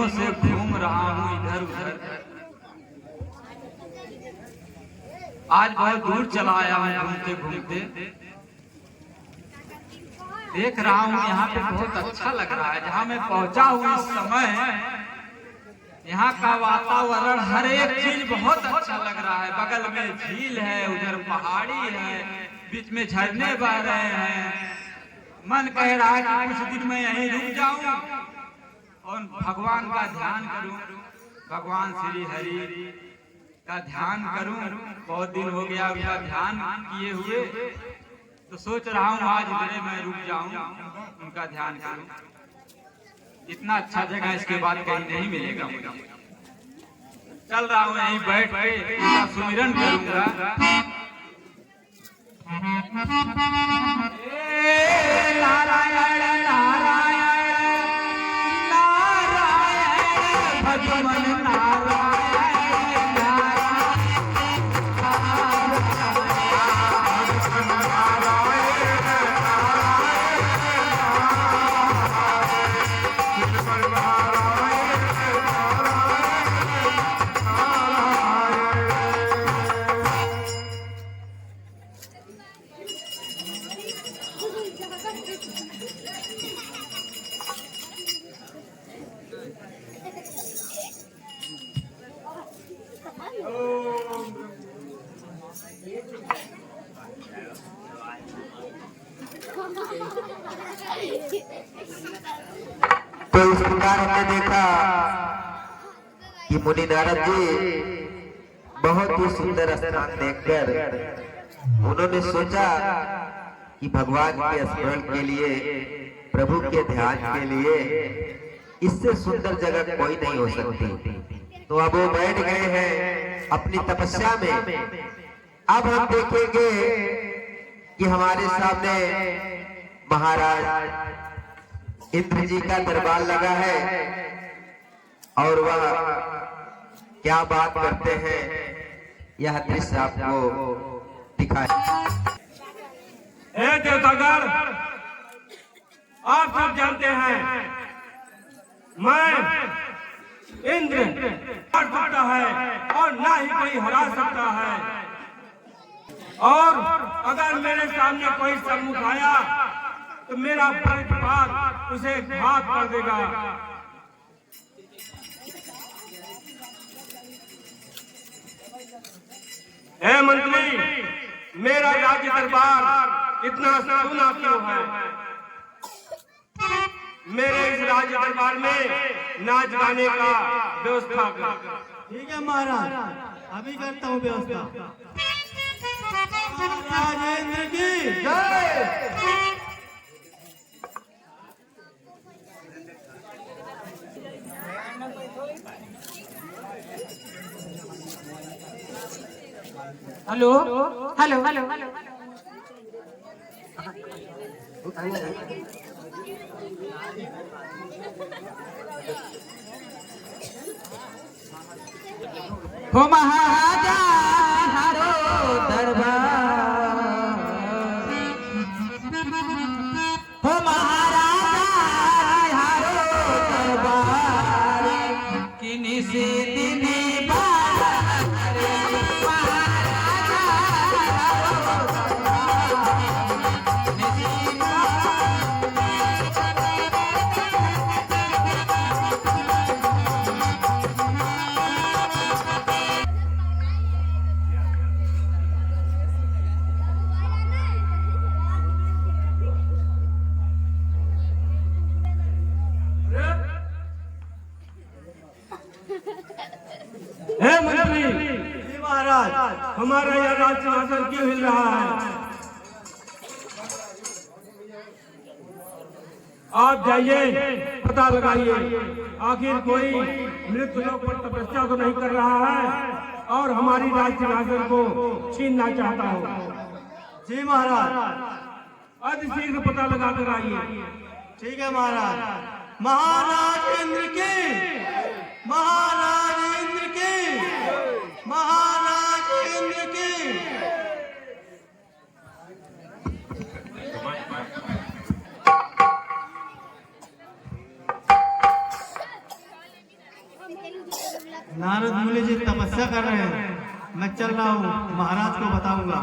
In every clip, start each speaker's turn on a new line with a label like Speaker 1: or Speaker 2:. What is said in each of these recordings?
Speaker 1: दिनों से घूम रहा हूँ इधर उधर। आज बहुत दूर चला आया हूँ घूमते घूमते। देख रहा हूँ यहाँ पे बहुत अच्छा लग रहा है। जहाँ मैं पहुँचा हूँ इस समय, यहाँ का वातावरण हर एक चीज बहुत अच्छा लग रहा है। बगल में झील है, उधर पहाड़ी है, बीच में झरने बह रहे हैं। मन कह रहा है कि कुछ दिन मैं यहीं रुक जाऊं और भगवान का ध्यान करूं, भगवान श्री हरि का ध्यान करूं। बहुत दिन हो गया उनका ध्यान किए हुए, तो सोच रहा हूं आज इधर मैं रुक जाऊं, उनका ध्यान करूं। इतना अच्छा जगह इसके बाद कहीं नहीं मिलेगा मुझे। चल रहा हूं यहीं बैठ के उनका सुमिरन करूंगा। नारायण नारायण नारायण भगवान नारायण।
Speaker 2: तो इस प्रकार हमने देखा कि मुनि नारद जी बहुत ही सुंदर स्थान देखकर उन्होंने सोचा कि भगवान के स्मरण के लिए, प्रभु के ध्यान के लिए इससे सुंदर जगह कोई नहीं हो सकती। तो अब वो बैठ गए हैं अपनी तपस्या में। अब हम देखेंगे कि हमारे सामने महाराज इंद्र जी का दरबार लगा है और वह क्या बात करते हैं, यह दृश्य आपको दिखाए।
Speaker 3: देवतागण, आप सब जानते हैं मैं इंद्र हरा सकता है और ना ही कोई हरा सकता है। और अगर मेरे सामने कोई सम्मुख आया तो मेरा प्रतिपात उसे घात कर देगा। हे मंत्री, मेरा राज्य दरबार इतना सुना क्यों है? मेरे इस राज्य दरबार में नाच गाने का व्यवस्था कर।
Speaker 4: ठीक है महाराज, अभी करता हूँ व्यवस्था। राजेंद्र की जय।
Speaker 5: हेलो हेलो हेलो हेलो हो महाराजा हारो दरबार, हो महाराजा हारो दरबार, किन्हीं से दिने
Speaker 3: हमारा यह राज सिंहासन क्यों हिल रहा है? आप जाइए, पता लगाइए, आखिर कोई मृत्यु लोक पर तपस्या तो नहीं कर रहा है और हमारी राज सिंहासन को छीनना चाहता हो।
Speaker 4: जी महाराज,
Speaker 3: अति शीघ्र पता लगा कर आइए।
Speaker 4: ठीक है महाराज। महाराज इंद्र की, महाराज इंद्र की, महाराज इंद्र की। नारद मुनि जी तपस्या कर रहे हैं, मैं चल रहा हूँ, महाराज को बताऊंगा।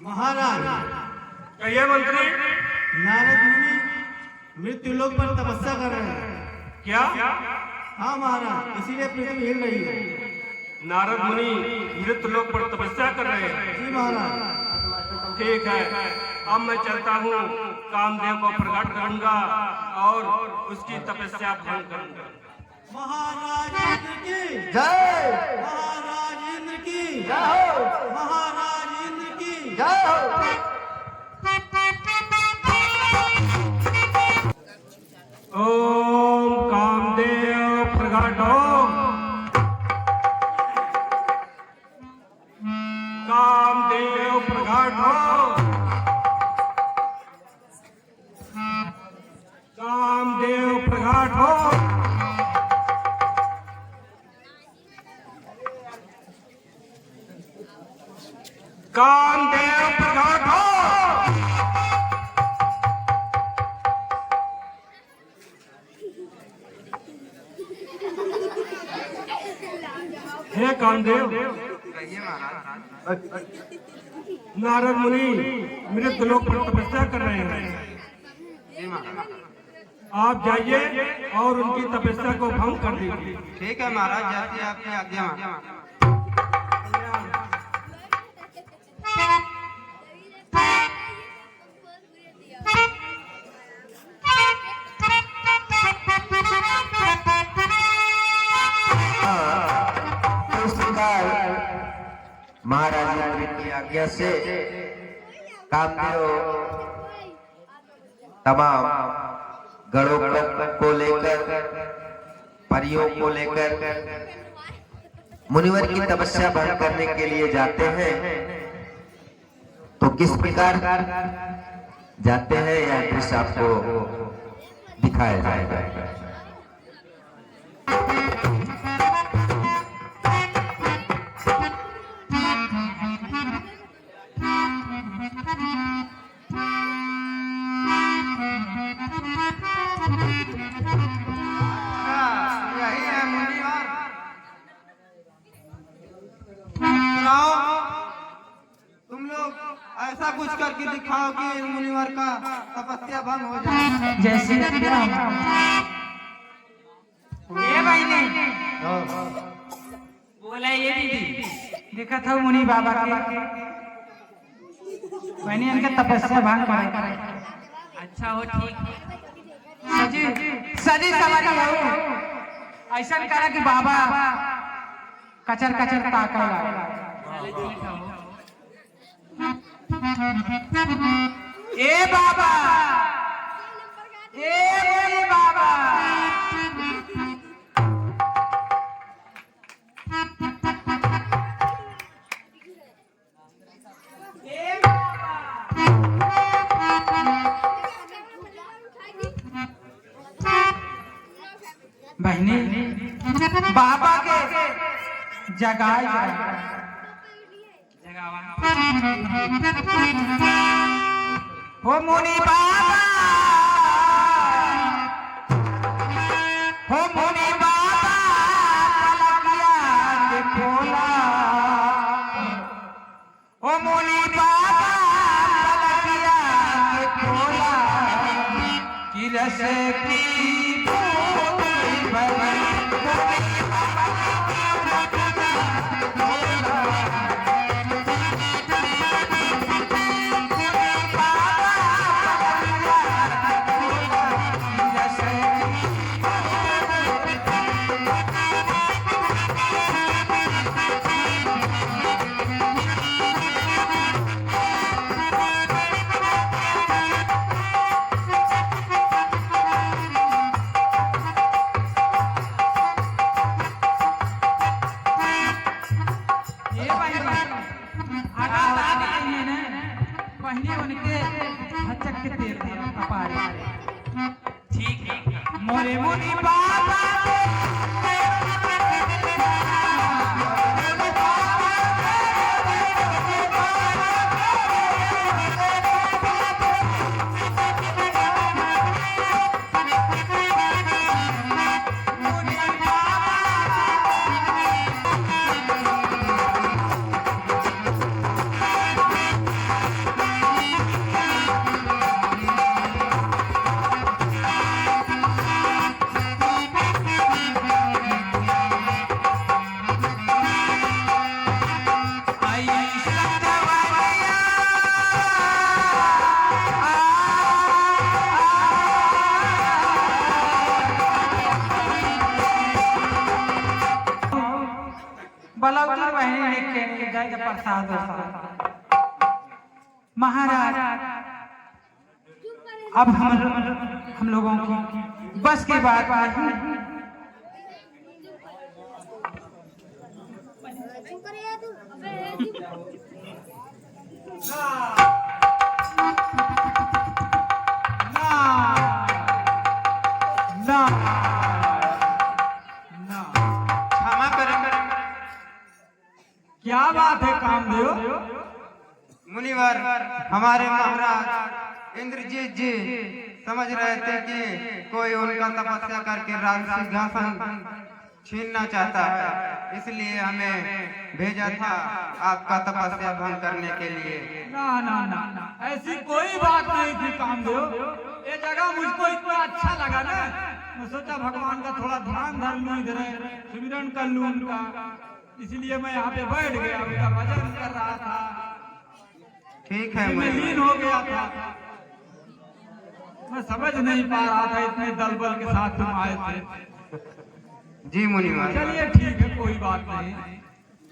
Speaker 4: महाराज,
Speaker 3: कहिए मंत्री।
Speaker 4: नारद मुनि मृत्यु लोक पर तपस्या कर रहे हैं।
Speaker 3: क्या?
Speaker 4: हाँ महाराज, इसीलिए पृथ्वी हिल रही है।
Speaker 3: नारद मुनि मृत्यु लोक पर तपस्या कर रहे हैं।
Speaker 4: जी महाराज।
Speaker 3: ठीक है, अब मैं चलता हूँ, कामदेव को प्रकट करूंगा और उसकी तपस्या भंग करूंगा।
Speaker 4: महाराज इंद्र की
Speaker 2: जय,
Speaker 4: महाराज इंद्र की
Speaker 2: जय हो,
Speaker 4: महाराज इंद्र की
Speaker 2: जय हो।
Speaker 3: ओम कामदेव प्रकट हो। कामदेव प्रकट हो। कामदेव प्रकट हो। कामदेव प्रकट हो। हे कामदेव, नारद मुनि मृत्यु लोक पर तपस्या कर रहे हैं। आप जाइए और उनकी तपस्या को भंग कर दीजिए।
Speaker 1: ठीक है महाराज, जैसी आपकी आज्ञा।
Speaker 2: महाराज इंद्र की आज्ञा से कामदेव तमाम गणों को लेकर, परियों को लेकर मुनिवर की तपस्या भंग करने के लिए जाते हैं। तो किस प्रकार जाते हैं यह दृश्य आपको दिखाया जाएगा।
Speaker 1: यही है मुनिवर। तुम लोग ऐसा कुछ करके दिखाओ कि मुनिवर का तपस्या भंग हो जाए।
Speaker 5: जैसे ये भाई ने बोला, ये दीदी देखा था मुनि बाबा के मैंने इनका तपस्या भंग करे। अच्छा हो, ठीक सजी सजी सवारी हो। ऐसा करा कि बाबा कचर कचर ताका। ए बाबा, ए मुनि बाबा, बहनी बाबा के जगाए हो मुनि बाबा, हो मुनि बाबा पलकिया के खोला, हो मुनि बाबा पलकिया के खोला, कि रस की पहले उनके हचक के तेल कपारे।
Speaker 1: ठीक है।
Speaker 5: मोरे मुनि बाबा बलौटी बहनी के गाय के प्रसाद महाराज। अब हम लोगों की बस की बात नहीं।
Speaker 4: क्षमा करें
Speaker 3: क्या बात है कामदेव?
Speaker 4: मुनिवर, हमारे महाराज इंद्रजीत जी समझ रहे थे कि कोई उनका तपस्या करके राज सिंहासन छीनना चाहता है, इसलिए हमें भेजा था आपका तपस्या भंग करने के लिए।
Speaker 3: ना ना ना ना, ऐसी कोई बात नहीं थी कामदेव। ये जगह मुझको इतना अच्छा लगा ना, मैं सोचा भगवान का थोड़ा ध्यान धर लूं, इधर सिमरन कर लूं उनका, इसलिए मैं यहाँ पे बैठ गया, उनका भजन कर रहा था।
Speaker 4: ठीक है
Speaker 3: मैं लीन हो गया था, मैं समझ नहीं पा रहा था इतने दलबल के साथ तुम आए थे।
Speaker 4: जी मुनिवर।
Speaker 3: चलिए ठीक है, कोई बात नहीं।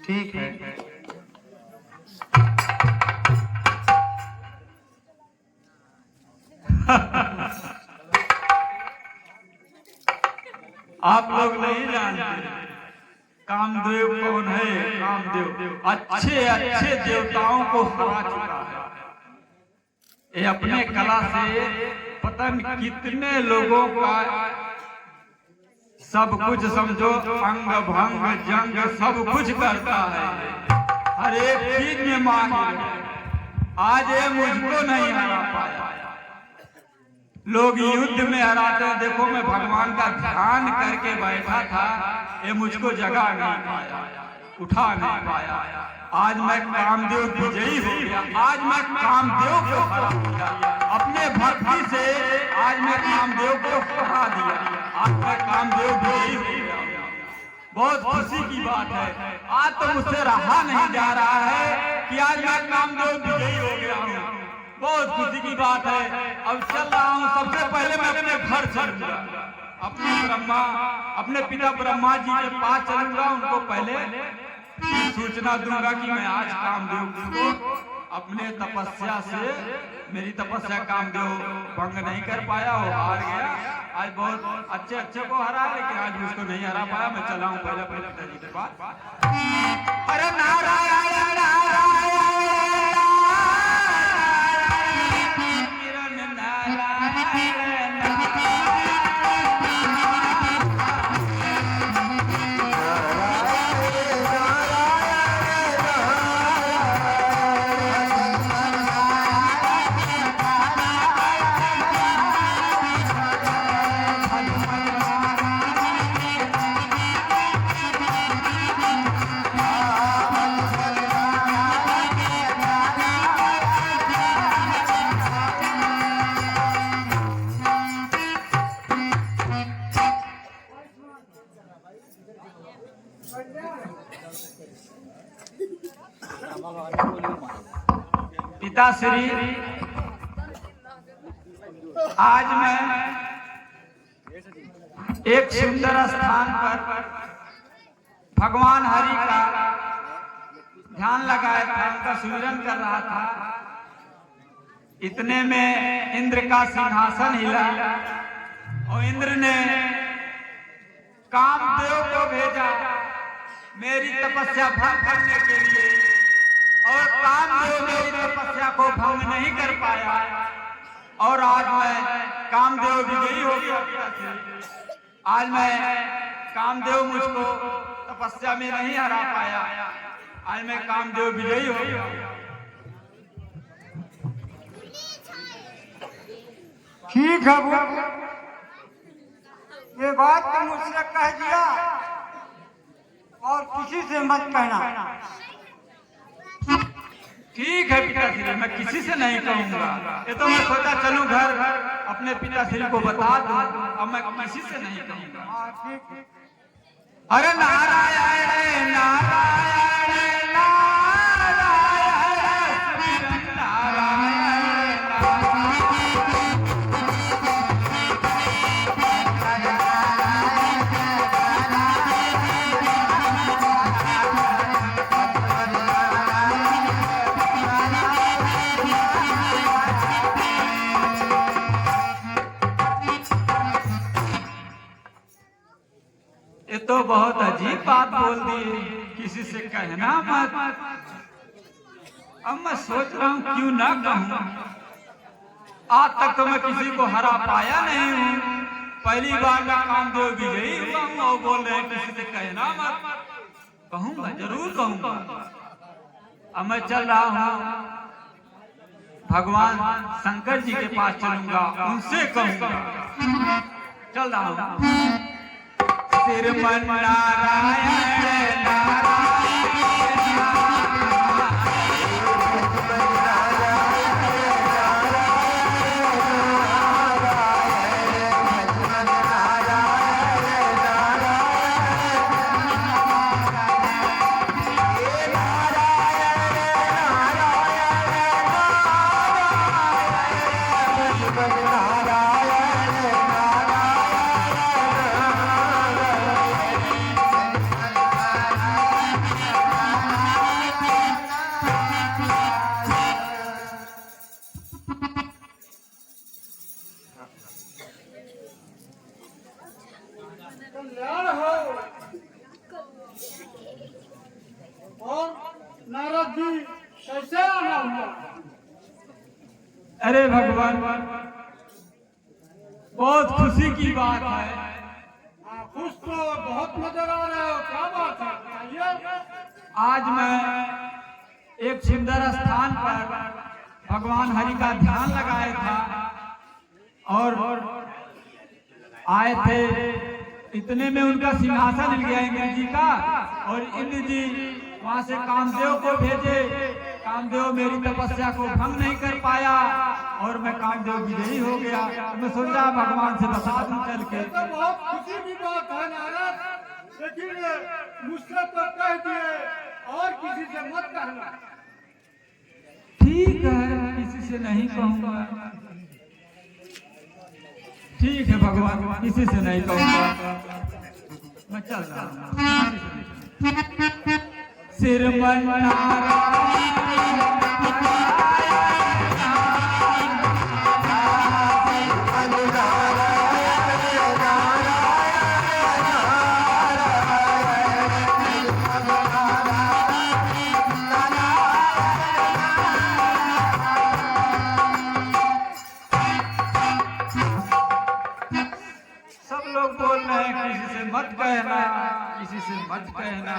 Speaker 4: ठीक है।
Speaker 3: आप लोग नहीं जानते कामदेव कौन है। कामदेव अच्छे अच्छे देवताओं को हरा चुका है। ये अपने कला से पता नहीं कितने लोगों का सब कुछ समझो अंग भंग जंग सब कुछ करता है, हर एक चीज में माहिर है। आज ये मुझको नहीं हरा पाया। लोग युद्ध में हराते हैं, देखो मैं भगवान का ध्यान करके बैठा था, ये मुझको जगा नहीं पाया, उठा नहीं पाया। आज मैं कामदेव विजयी हो गया, आज मैं कामदेव को हरा दिया, अपने भक्ति से आज मैं कामदेव को हरा दिया, आज मैं कामदेव विजयी हो गया। बहुत खुशी की बात है। आज तो मुझसे रहा नहीं जा रहा है कि आज मैं कामदेव विजयी हो गया हूँ। बहुत खुशी की बात है। अब चल रहा हूँ, सबसे पहले मैं अपने घर चलूंगा, अपने पिता ब्रह्मा जी के पास चलूंगा, उनको पहले सूचना दूंगा कि मैं आज कामदेव को अपने तपस्या से, मेरी तपस्या कामदेव भंग नहीं कर पाया, वो हार गया। आज बहुत अच्छे अच्छे को हरा, लेकिन आज मुझको नहीं हरा पाया। मैं चला हूँ पहले अपने पिताजी के पास। अरे नारायण नारायण पिताश्री, आज मैं एक सुंदर स्थान पर भगवान हरि का ध्यान लगाया था, उनका सुमिरन कर रहा था। इतने में इंद्र का सिंहासन हिला और इंद्र ने कामदेव को भेजा मेरी तपस्या भंग करने के लिए।
Speaker 1: और कामदेव मेरी तपस्या को भंग नहीं कर पाया, और आज मैं कामदेव विजयी हो गया। आज मैं कामदेव मुझको तपस्या में नहीं हरा पाया, आज मैं कामदेव विजयी हो गया।
Speaker 3: ठीक है वो, ये बात तो मुझसे कह दिया और किसी से मत कहना।
Speaker 1: ठीक है पिताश्री, मैं किसी से नहीं कहूँगा। ये तो मैं सोचा चलूं घर अपने पिताश्री को बता दूं, अब मैं किसी से नहीं कहूँगा।
Speaker 3: हाँ ठीक है।
Speaker 1: अरे नारायण नारायण नारायण ये तो बहुत अजीब बात बोल दी, किसी से कहना मत। अब मैं सोच रहा हूँ क्यों ना कहूँ। आज तक तो मैं किसी को हरा पाया नहीं हूँ, पहली बार मैं कामदेव विजयी हुआ हूँ और बोल रहे हैं किसी से कहना मत। कहूँगा, जरूर कहूँगा। अब मैं चल रहा हूँ भगवान शंकर जी के पास चलूंगा, उनसे कहूँगा। चल रहा हूँ। श्रीमन नारायण नारायण
Speaker 3: कल्याण हो। और नारद जी कैसे आना हुआ?
Speaker 1: अरे भगवान, बहुत खुशी की बात है।
Speaker 3: खुश तो बहुत नजर आ रहे हो, क्या बात है बताइए।
Speaker 1: आज मैं एक सुंदर स्थान पर भगवान हरि का ध्यान लगाया था और आए थे। इतने में उनका सिंहासन हिल गया इंद्र जी का, और इंद्र जी वहां से कामदेव को भेजे। कामदेव मेरी तपस्या को भंग नहीं कर पाया और मैं कामदेव विजयी हो गया। मैं सोचा भगवान से बता दूं चल के।
Speaker 3: तो बहुत खुशी की बात है नारद, लेकिन मुझसे तो कह दिए और किसी से मत कहना।
Speaker 1: ठीक है, किसी से नहीं कहूँगा। ठीक है भगवान, किसी से नहीं कहूँगा। मैं चल रहा हूँ। श्रीमन नारायण मत कहना, किसी से मत कहना।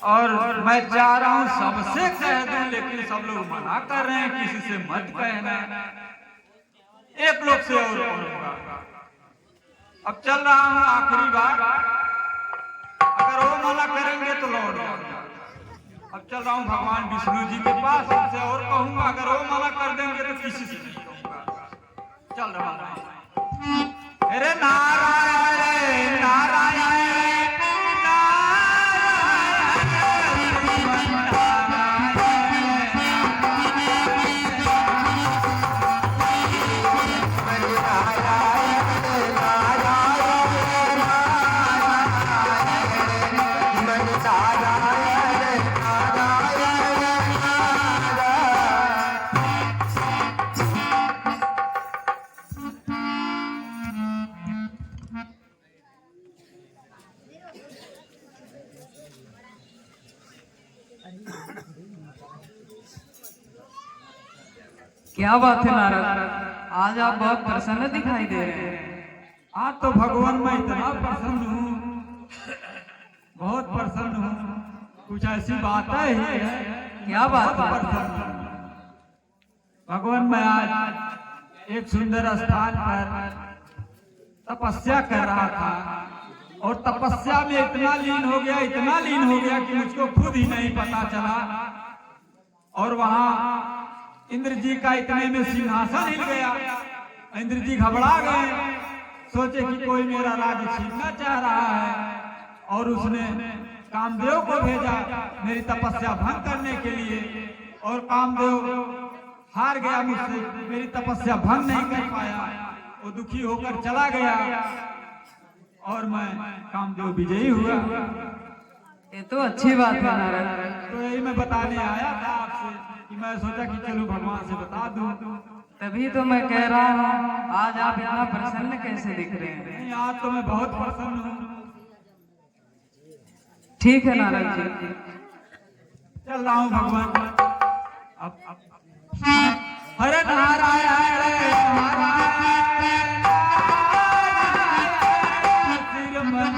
Speaker 1: और मैं चाह रहा हूँ सबसे कह दूं, लेकिन सब लोग मना कर रहे हैं किसी से मत कहना। एक लोग से और कहूंगा। अब चल रहा हूँ आखिरी बार, अगर वो मना करेंगे तो लौट जाऊंगा। अब चल रहा हूँ भगवान विष्णु जी के पास, उनसे और कहूंगा। अगर वो मना कर देंगे तो किसी से नहीं कहूंगा। चल रहा हूँ। अरे नारायण नारायण
Speaker 5: क्या बात है नारद, आज आप बहुत प्रसन्न दिखाई दे रहे हैं।
Speaker 1: आज तो भगवान मैं इतना प्रसन्न हूँ, बहुत प्रसन्न हूँ। कुछ ऐसी बातें ही है,
Speaker 5: क्या बात
Speaker 1: बहुत
Speaker 5: है?
Speaker 1: प्रसन्न हूँ। भगवान मैं आज एक सुंदर स्थान पर तपस्या कर रहा था और तपस्या में इतना लीन हो गया, इतना लीन हो गया कि मुझको खुद ही नहीं पता चला। और वहां इंद्र जी का इतने में सिंहासन हिल गया। इंद्र जी घबरा गए, सोचे कि कोई मेरा राज्य छीनना चाह रहा है और उसने कामदेव को भेजा मेरी तपस्या भंग करने के लिए। और कामदेव हार गया मुझसे, मेरी तपस्या भंग नहीं कर पाया। वो दुखी होकर चला गया और मैं कामदेव विजयी हुआ।
Speaker 5: ये तो अच्छी बात है नारद।
Speaker 1: तो यही मैं बताने आया था आपसे कि मैं सोचा कि चलो भगवान से बता दूं।
Speaker 5: तभी तो मैं कह रहा हूँ आज आप इतना प्रसन्न कैसे दिख रहे हैं।
Speaker 1: नहीं, आज तो मैं बहुत प्रसन्न हूँ।
Speaker 5: ठीक है नारद जी,
Speaker 1: चल रहा हूँ भगवान। अब हरे नारायण हरे नारायण सिर मन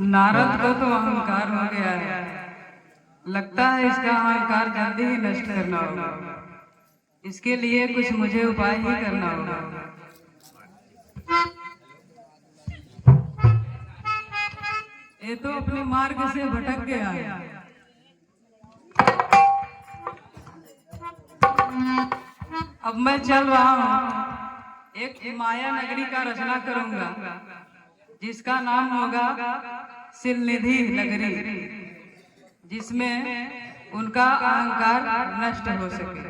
Speaker 5: नारद को तो अहंकार हो गया है। लगता है इसका अहंकार जल्दी ही नष्ट करना होगा। इसके लिए कुछ मुझे उपाय ही करना होगा। ये तो अपने मार्ग से भटक गया है। अब मैं चल रहा हूँ, एक माया नगरी का रचना करूंगा जिसका नाम होगा सिलनिधि नगरी, जिसमें उनका अहंकार नष्ट हो सके।